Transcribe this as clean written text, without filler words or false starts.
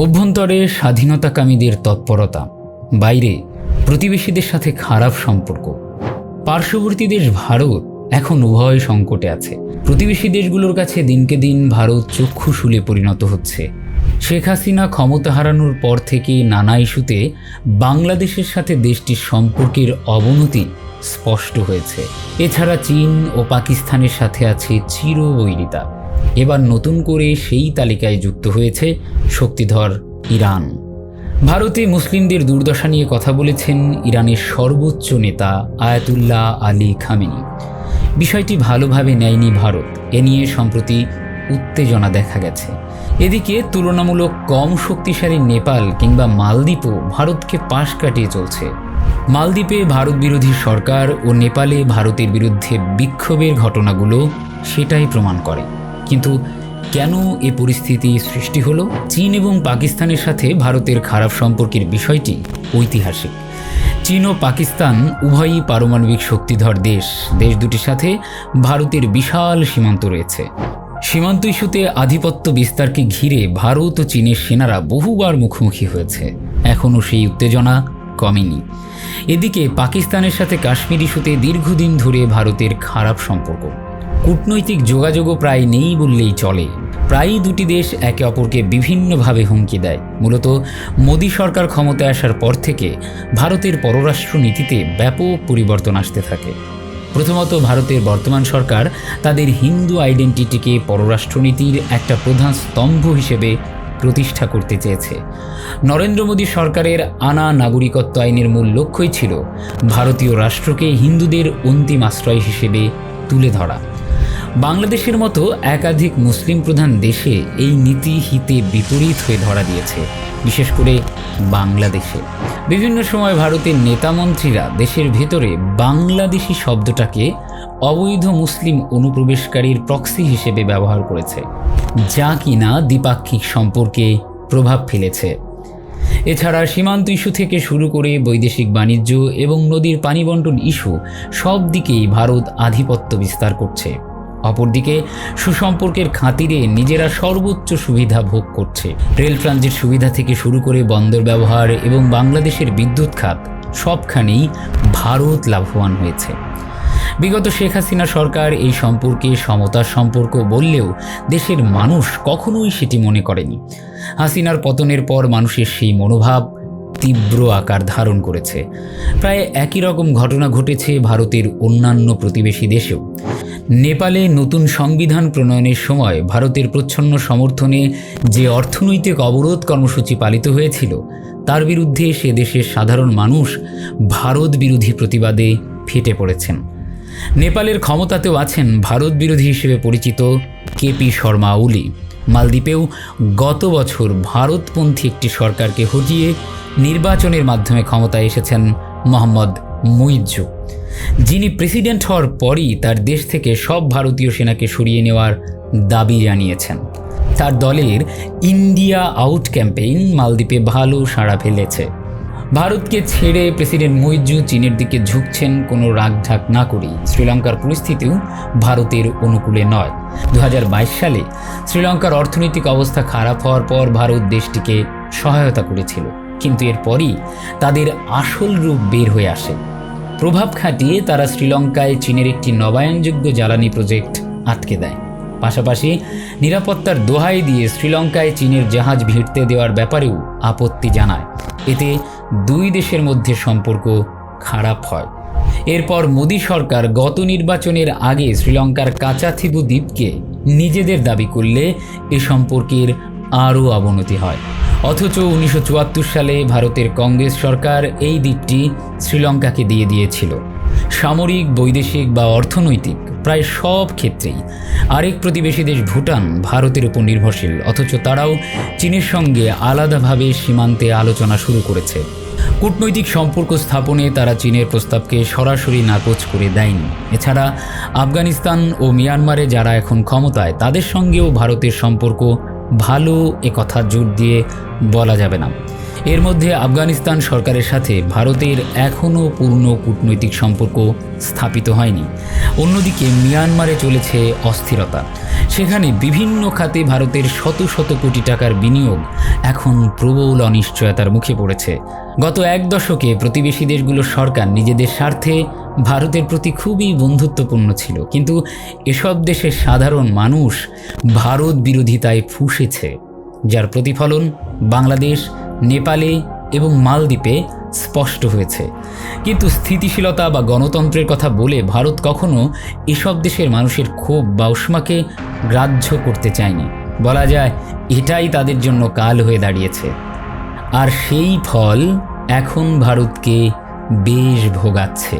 অভ্যন্তরে স্বাধীনতাকামীদের তৎপরতা, বাইরে প্রতিবেশীদের সাথে খারাপ সম্পর্ক। পার্শ্ববর্তী দেশ ভারত এখন উভয় সংকটে আছে। প্রতিবেশী দেশগুলোর কাছে দিনকে দিন ভারত চক্ষুশূলে পরিণত হচ্ছে। শেখ হাসিনা ক্ষমতা হারানোর পর থেকে নানা ইস্যুতে বাংলাদেশের সাথে দেশটির সম্পর্কের অবনতি স্পষ্ট হয়েছে। এছাড়া চীন ও পাকিস্তানের সাথে আছে চিরবৈরিতা। এবার নতুন করে সেই তালিকায় যুক্ত হয়েছে শক্তিধর ইরান। ভারতে মুসলিমদের দুর্দশা নিয়ে কথা বলেছেন ইরানের সর্বোচ্চ নেতা আয়াতুল্লাহ আলী খামেনি। বিষয়টি ভালোভাবে নেয়নি ভারত। এ নিয়ে সম্প্রতি উত্তেজনা দেখা গেছে। এদিকে তুলনামূলক কম শক্তিশালী নেপাল কিংবা মালদ্বীপও ভারতকে পাশ কাটিয়ে চলছে। মালদ্বীপে ভারত বিরোধী সরকার ও নেপালে ভারতের বিরুদ্ধে বিক্ষোভের ঘটনাগুলো সেটাই প্রমাণ করে। কিন্তু কেন এ পরিস্থিতি সৃষ্টি হলো? চীন এবং পাকিস্তানের সাথে ভারতের খারাপ সম্পর্কের বিষয়টি ঐতিহাসিক। চীন ও পাকিস্তান উভয়ই পারমাণবিক শক্তিধর দেশ। দেশ দুটির সাথে ভারতের বিশাল সীমান্ত রয়েছে। সীমান্ত ইস্যুতে আধিপত্য বিস্তারকে ঘিরে ভারত ও চীনের সেনারা বহুবার মুখোমুখি হয়েছে। এখনও সেই উত্তেজনা কমেনি। এদিকে পাকিস্তানের সাথে কাশ্মীর ইস্যুতে দীর্ঘদিন ধরে ভারতের খারাপ সম্পর্ক। কূটনৈতিক যোগাযোগও প্রায় নেই বললেই চলে। প্রায়ই দুটি দেশ একে অপরকে বিভিন্নভাবে হুমকি দেয়। মূলত মোদী সরকার ক্ষমতায় আসার পর থেকে ভারতের পররাষ্ট্র নীতিতে ব্যাপক পরিবর্তন আসতে থাকে। প্রথমত, ভারতের বর্তমান সরকার তাদের হিন্দু আইডেন্টিটিকে পররাষ্ট্রনীতির একটা প্রধান স্তম্ভ হিসেবে প্রতিষ্ঠা করতে চেয়েছে। নরেন্দ্র মোদী সরকারের আনা নাগরিকত্ব আইনের মূল লক্ষ্যই ছিল ভারতীয় রাষ্ট্রকে হিন্দুদের অন্তিম আশ্রয় হিসেবে তুলে ধরা। বাংলাদেশের মতো একাধিক মুসলিম প্রধান দেশে এই নীতি হিতে বিপরীত হয়ে ধরা দিয়েছে। বিশেষ করে বাংলাদেশে বিভিন্ন সময় ভারতের নেতামন্ত্রীরা দেশের ভেতরে বাংলাদেশি শব্দটাকে অবৈধ মুসলিম অনুপ্রবেশকারীর প্রক্সি হিসেবে ব্যবহার করেছে, যা কিনা দ্বিপাক্ষিক সম্পর্কে প্রভাব ফেলেছে। এছাড়া সীমান্ত ইস্যু থেকে শুরু করে বৈদেশিক বাণিজ্য এবং নদীর পানি বন্টন ইস্যু সব দিকেই ভারত আধিপত্য বিস্তার করছে। অপরদিকে সুসম্পর্কের খাতিরে নিজেরা সর্বোচ্চ সুবিধা ভোগ করছে। রেল ট্রানজিট সুবিধা থেকে শুরু করে বন্দর ব্যবহার এবং বাংলাদেশের বিদ্যুৎ খাত সবখানেই ভারত লাভবান হয়েছে। বিগত শেখ হাসিনা সরকার এই সম্পর্কে সমতার সম্পর্ক বললেও দেশের মানুষ কখনোই সেটি মনে করেনি। হাসিনার পতনের পর মানুষের সেই মনোভাব তীব্র আকার ধারণ করেছে। প্রায় একই রকম ঘটনা ঘটেছে ভারতের অন্যান্য প্রতিবেশী দেশেও। নেপালে নতুন সংবিধান প্রণয়নের সময় ভারতের প্রচ্ছন্ন সমর্থনে যে অর্থনৈতিক অবরোধ কর্মসূচি পালিত হয়েছিল, তার বিরুদ্ধে সে দেশের সাধারণ মানুষ ভারত বিরোধী প্রতিবাদে ফেটে পড়েছেন। নেপালের ক্ষমতাতেও আছেন ভারত বিরোধী হিসেবে পরিচিত কেপি শর্মা ওলি। মালদ্বীপেও গত বছর ভারতপন্থী একটি সরকারকে হটিয়ে নির্বাচনের মাধ্যমে ক্ষমতায় এসেছেন মোহাম্মদ মুইজ্জু, যিনি প্রেসিডেন্ট হওয়ার পরই তার দেশ থেকে সব ভারতীয় সেনাকে সরিয়ে নেওয়ার দাবি জানিয়েছেন। তার দলের ইন্ডিয়া আউট ক্যাম্পেইন মালদ্বীপে ভালো সাড়া ফেলেছে। ভারতকে ছেড়ে প্রেসিডেন্ট মুইজ্জু চীনের দিকে ঝুঁকছেন কোনো রাগঢাক না করেই। শ্রীলঙ্কার পরিস্থিতিও ভারতের অনুকূলে নয়। 2022 সালে শ্রীলঙ্কার অর্থনৈতিক অবস্থা খারাপ হওয়ার পর ভারত দেশটিকে সহায়তা করেছিল, কিন্তু এরপরই তাদের আসল রূপ বের হয়ে আসে। প্রভাব খাটিয়ে তারা শ্রীলঙ্কায় চীনের একটি নবায়নযোগ্য জ্বালানি প্রজেক্ট আটকে দেয়। পাশাপাশি নিরাপত্তার দোহাই দিয়ে শ্রীলঙ্কায় চীনের জাহাজ ভিড়তে দেওয়ার ব্যাপারেও আপত্তি জানায়। এতে দুই দেশের মধ্যে সম্পর্ক খারাপ হয়। এরপর মোদী সরকার গত নির্বাচনের আগে শ্রীলঙ্কার কাচাথিবু দ্বীপকে নিজেদের দাবি করলে এ সম্পর্কের আরও অবনতি হয়। অথচ 1974 সালে ভারতের কংগ্রেস সরকার এই দ্বীপটি শ্রীলঙ্কাকে দিয়ে দিয়েছিল। সামরিক, বৈদেশিক বা অর্থনৈতিক প্রায় সব ক্ষেত্রেই আরেক প্রতিবেশী দেশ ভুটান ভারতের উপর নির্ভরশীল, অথচ তারাও চীনের সঙ্গে আলাদাভাবে সীমান্তে আলোচনা শুরু করেছে। কূটনৈতিক সম্পর্ক স্থাপনে তারা চীনের প্রস্তাবকে সরাসরি নাকচ করে দেয়নি। এছাড়া আফগানিস্তান ও মিয়ানমারে যারা এখন ক্ষমতায়, তাদের সঙ্গেও ভারতের সম্পর্ক ভালো, একথা জোর দিয়ে বলা যাবে না। এর মধ্যে আফগানিস্তান সরকারের সাথে ভারতের এখনও পূর্ণ কূটনৈতিক সম্পর্ক স্থাপিত হয়নি। অন্যদিকে মিয়ানমারে চলেছে অস্থিরতা। সেখানে বিভিন্ন খাতে ভারতের শত শত কোটি টাকার বিনিয়োগ এখন প্রবল অনিশ্চয়তার মুখে পড়েছে। গত এক দশকে প্রতিবেশী দেশগুলোর সরকার নিজেদের স্বার্থে ভারতের প্রতি খুবই বন্ধুত্বপূর্ণ ছিল, কিন্তু এসব দেশের সাধারণ মানুষ ভারত বিরোধিতায় ফুঁসেছে, যার প্রতিফলন বাংলাদেশ, নেপালে এবং মালদ্বীপে স্পষ্ট হয়েছে। কিন্তু স্থিতিশীলতা বা গণতন্ত্রের কথা বলে ভারত কখনো এসব দেশের মানুষের ক্ষোভ বা উষ্মাকে গ্রাহ্য করতে চায়নি। বলা যায় এটাই তাদের জন্য কাল হয়ে দাঁড়িয়েছে, আর সেই ফল এখন ভারতকে বেশ ভোগাচ্ছে।